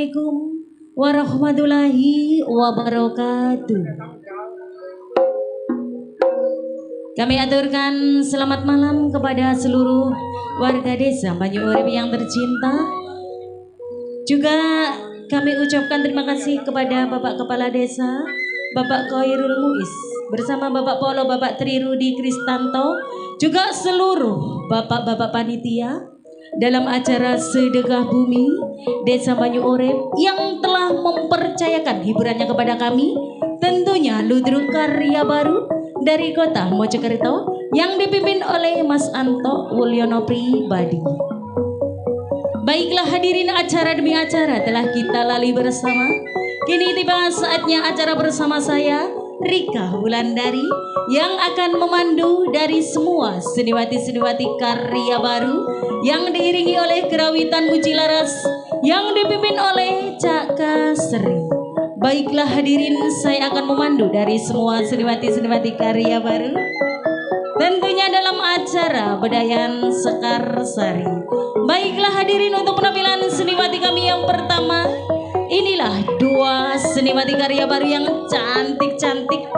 Assalamualaikum warahmatullahi wabarakatuh. Kami aturkan selamat malam kepada seluruh warga desa Banyu Urip yang tercinta. Juga kami ucapkan terima kasih kepada Bapak Kepala Desa, Bapak Khairul Muiz, bersama Bapak Polo, Bapak Tri Rudi Kristanto, juga seluruh Bapak-Bapak Panitia dalam acara Sedekah Bumi Desa Banyu Urip yang telah mempercayakan hiburannya kepada kami, tentunya Ludruk Karya Baru dari Kota Mojokerto yang dipimpin oleh Mas Anto Wulyono Pribadi. Baiklah hadirin, acara demi acara telah kita lalui bersama. Kini tiba saatnya acara bersama saya, Rika Wulandari, yang akan memandu dari semua seniwati-seniwati karya baru yang diiringi oleh kerawitan Muji Laras yang dipimpin oleh Cak Kasri. Baiklah hadirin, saya akan memandu dari semua seniwati-seniwati karya baru, tentunya dalam acara Bedayan Sekarsari. Baiklah hadirin, untuk penampilan seniwati kami yang pertama, inilah dua seniwati karya baru yang cantik-cantik.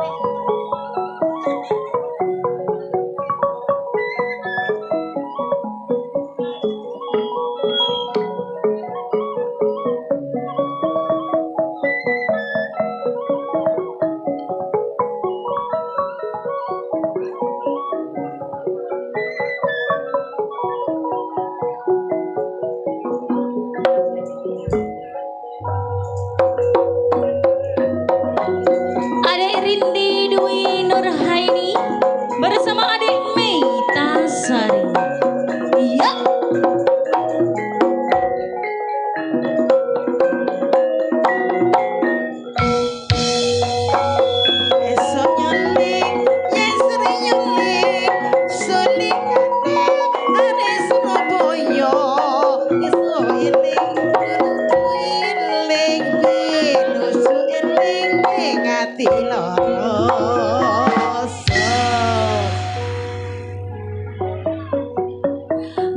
Bersama adik Mei Tasari. Iya.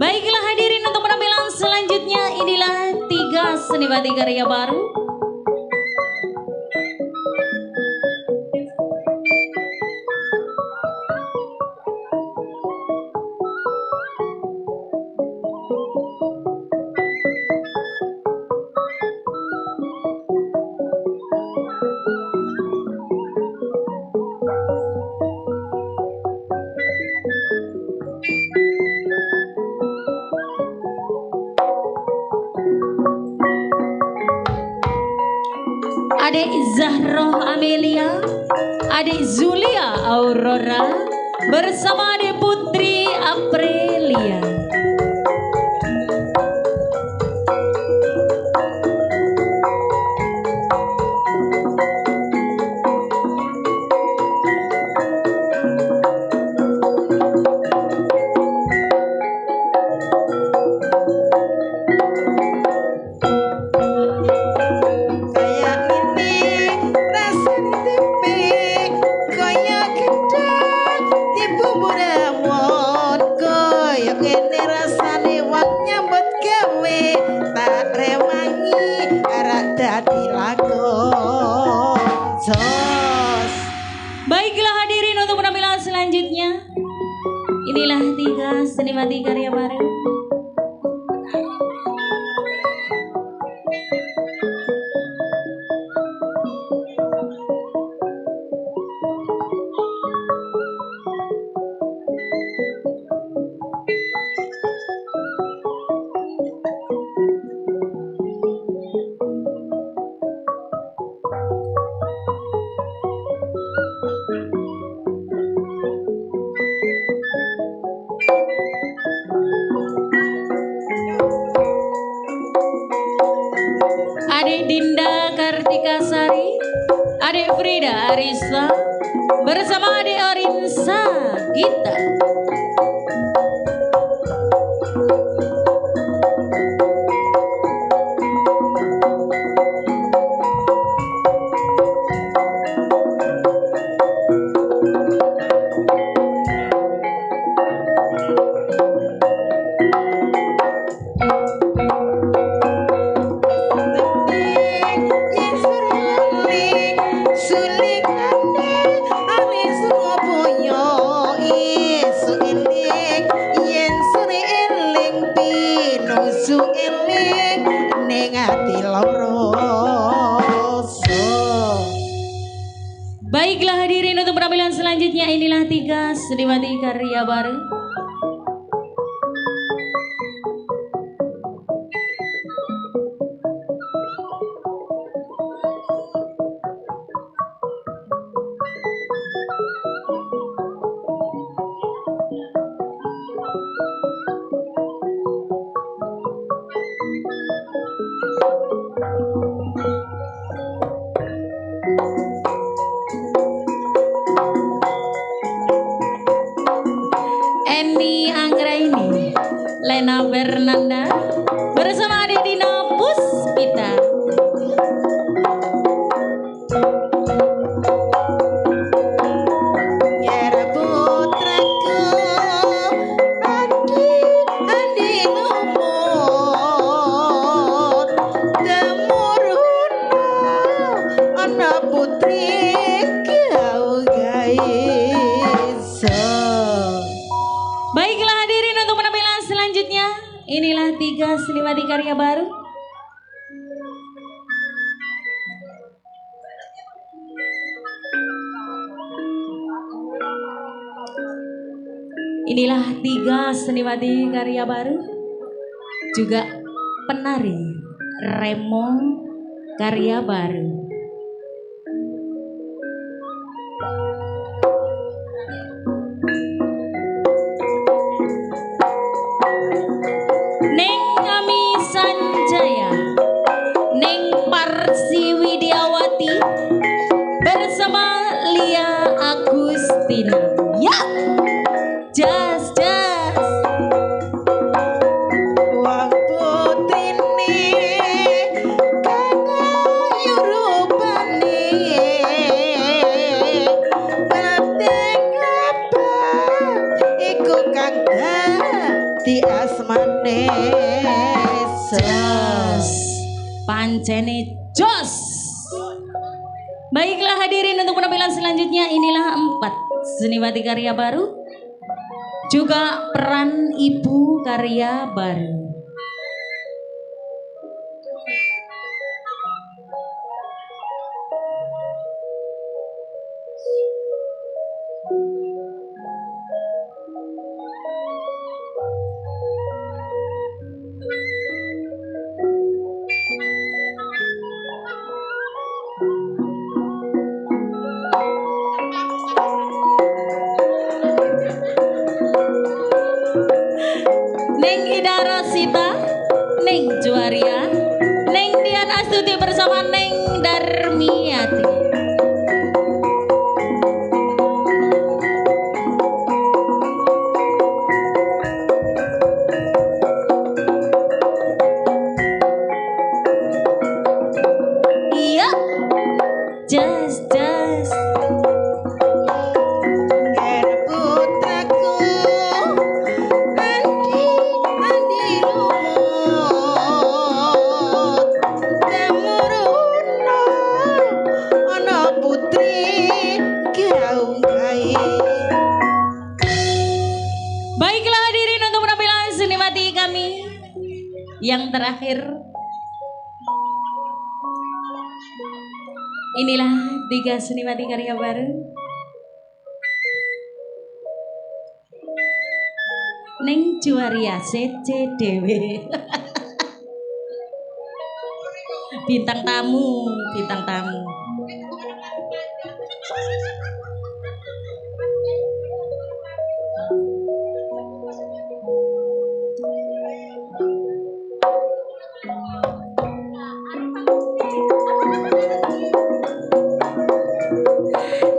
Baiklah hadirin, untuk penampilan selanjutnya inilah tiga seniwati karya baru. Adik Zahroh Amelia, adik Zulia Aurora, bersama adik Putri Aprilia. Baiklah hadirin, untuk penampilan selanjutnya inilah tiga seniwati karya baru. Adik Dinda Kartika Sari, adik Frida Arisa, bersama adik Orinsa Gita. ati loro. Baiklah hadirin, untuk penampilan selanjutnya inilah 3 seniwati karya baru. Lena Fernanda bersama Ade Dina Puspita. Nyara putraku andi lumut temuruna ana putri kau gaisa. Baiklah hadirin, untuk penampilan selanjutnya inilah 3 seniwati karya baru. Inilah 3 seniwati karya baru, juga penari Remo karya baru. Neng Ami Sanjaya, Neng Parsi Widiawati bersama Lia Agustina. Ya, jas. Wang putrini kagayuh rupane penting apa iku kang dadi asmane. Jos, pancene jos. Baiklah hadirin, untuk penampilan selanjutnya inilah 4 seniwati karya baru, juga peran ibu karya baru. Neng Ida Rasita, Neng Juaria, Neng Dian Astuti bersama Neng Darmiati. Iya, jas. Nyara putraku andi lumut temuruna ana putri kau gaisa. Baiklah hadirin, untuk penampilan seniwati kami yang terakhir, inilah 3 seniwati karya baru. Neng Juaria CCDW. Bintang tamu.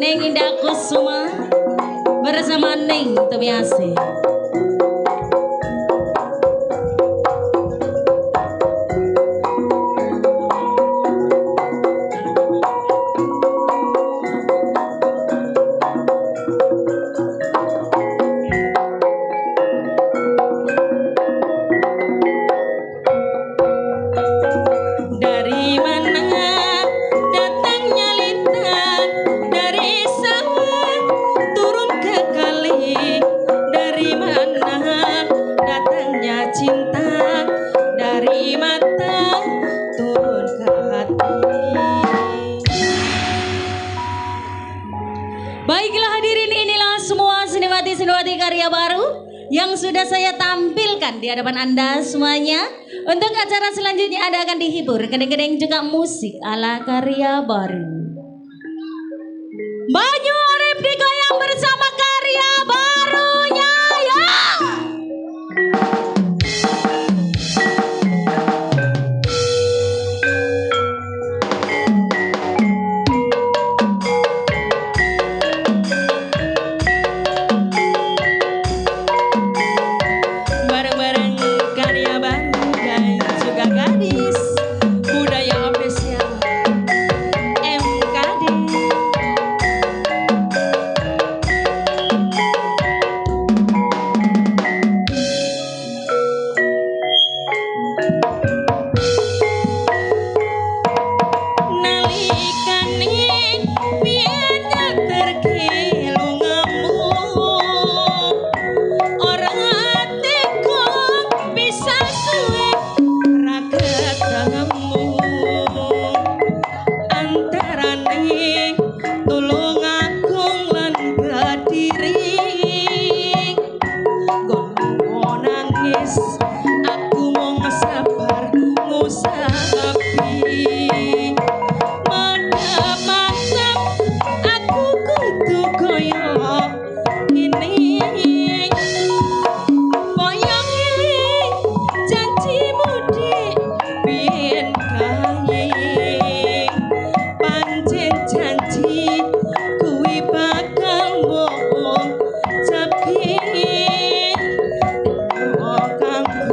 Neng Indah Kusuma bersama Neng Tumiase. Dari mana datangnya lintang, dari sawah turun ke kali, dari yang sudah saya tampilkan di hadapan Anda semuanya. Untuk acara selanjutnya Anda akan dihibur gedeng-gedeng juga musik ala karya baru. Banyu Arif digoyang bersama karya barunya ya. Bareng-bareng karya baru dan juga gadis budaya official MKD. Nalikane biyen terkelungamu ora teko bisa suwe ra ketemu antarane tulung agung lan Kediri gono nangis aku mung sabar ngusapi madhep aku kudu koyo ini boyong ini janjimu dik biyen kae pancen janji kuwi bakal wong cepi kanggo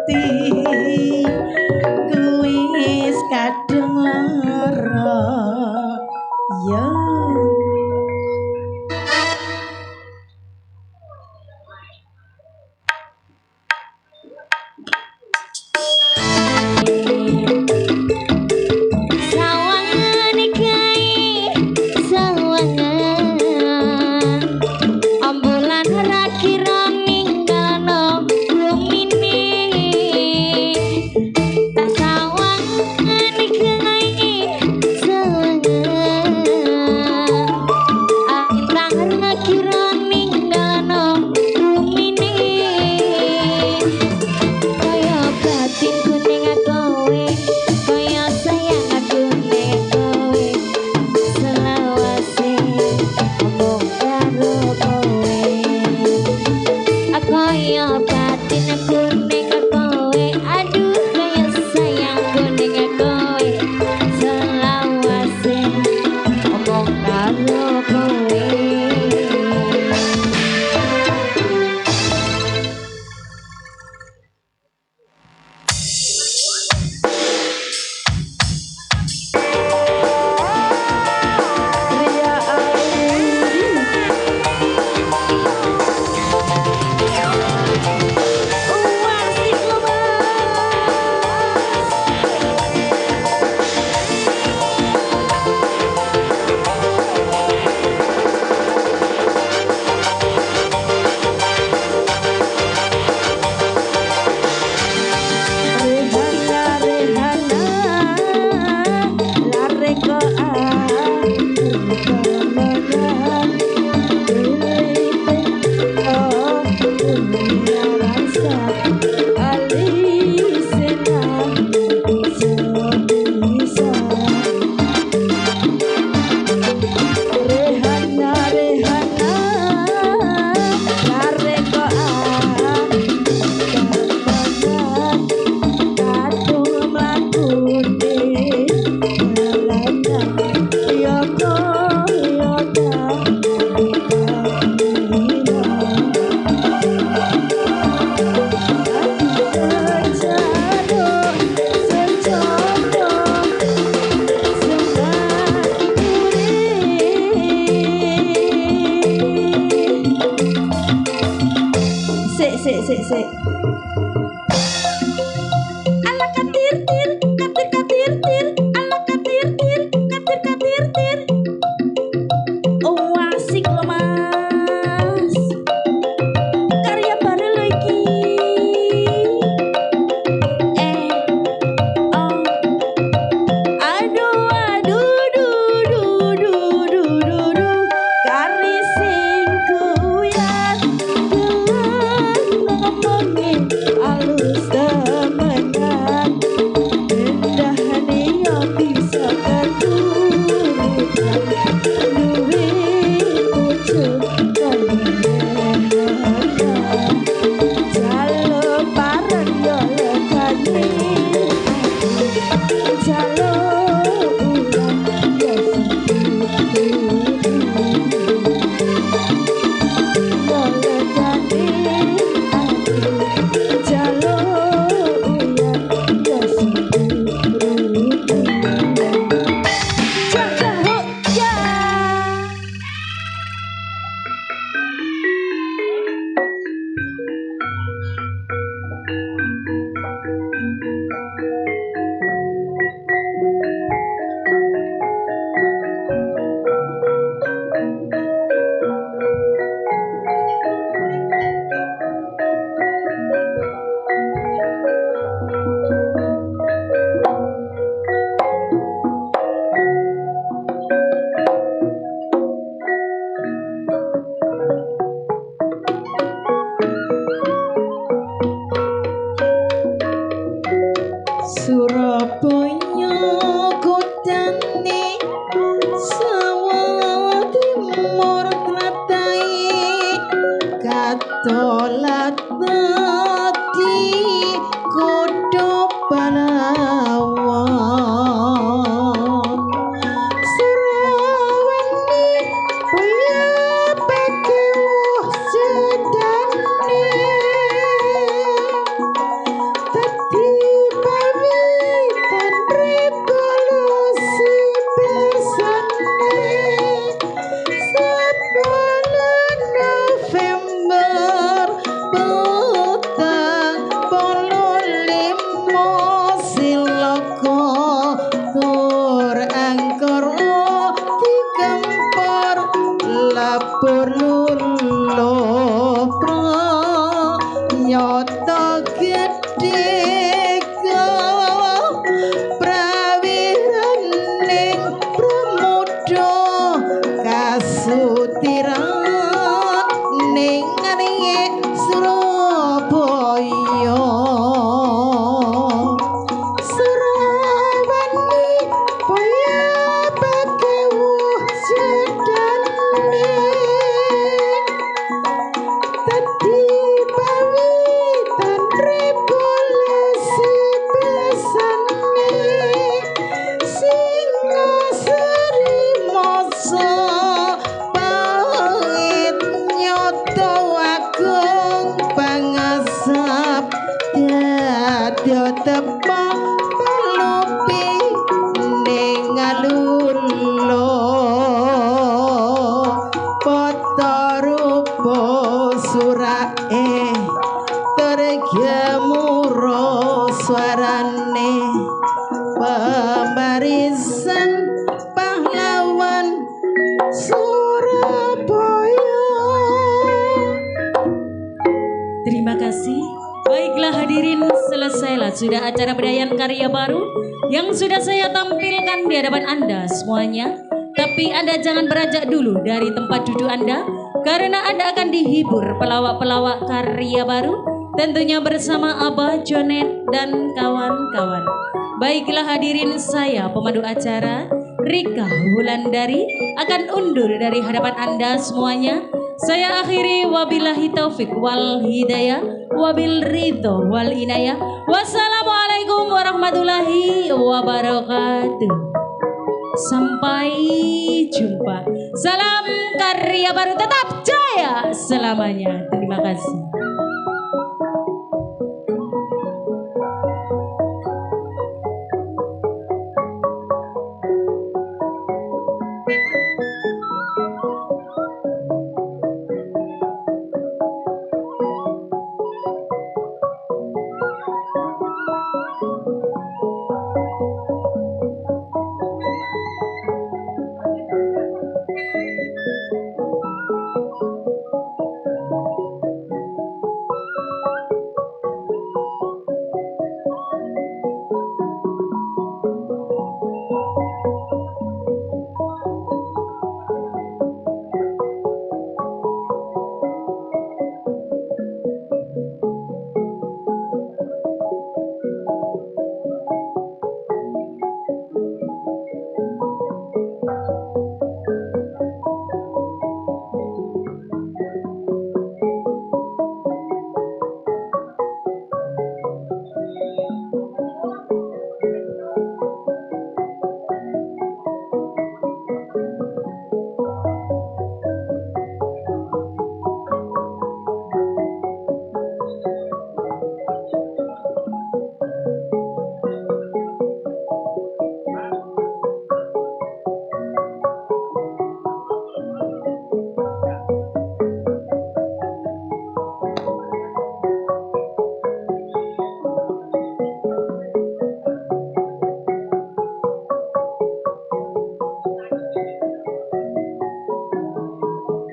ati kuwis kadung lara yo. Sik. Ala katir tir, katir katir tir, ala katir tir, katir katir tir. Oh asik lo mas, karya baru lagi. Oh, aduh aduh du karising kuyat ngomongin gedhe prawiraning pramuda kasutiran ning Surabaya Surawani Boya Bakewuh sedane Tadi pawitan revolusi besane Singasari masa pahit nyoto agung pangasap dadya tepang palupi ning alulo Potorupo surae tergemuro suarane pembarisan pahlawan Surabaya. Terima kasih. Baiklah hadirin, selesailah sudah acara Bedayan Karya Baru yang sudah saya tampilkan di hadapan Anda semuanya. Tapi Anda jangan beranjak dulu dari tempat duduk Anda, karena Anda akan dihibur pelawak-pelawak karya baru, tentunya bersama Abah Jonet dan kawan-kawan. Baiklah hadirin, saya pemandu acara Rika Wulandari akan undur dari hadapan Anda semuanya. Saya akhiri, wabillahi taufik wal hidayah, wabil ridho wal inayah. Wassalamualaikum warahmatullahi wabarakatuh. Sampai jumpa. Salam karya baru, tetap jaya selamanya. Terima kasih.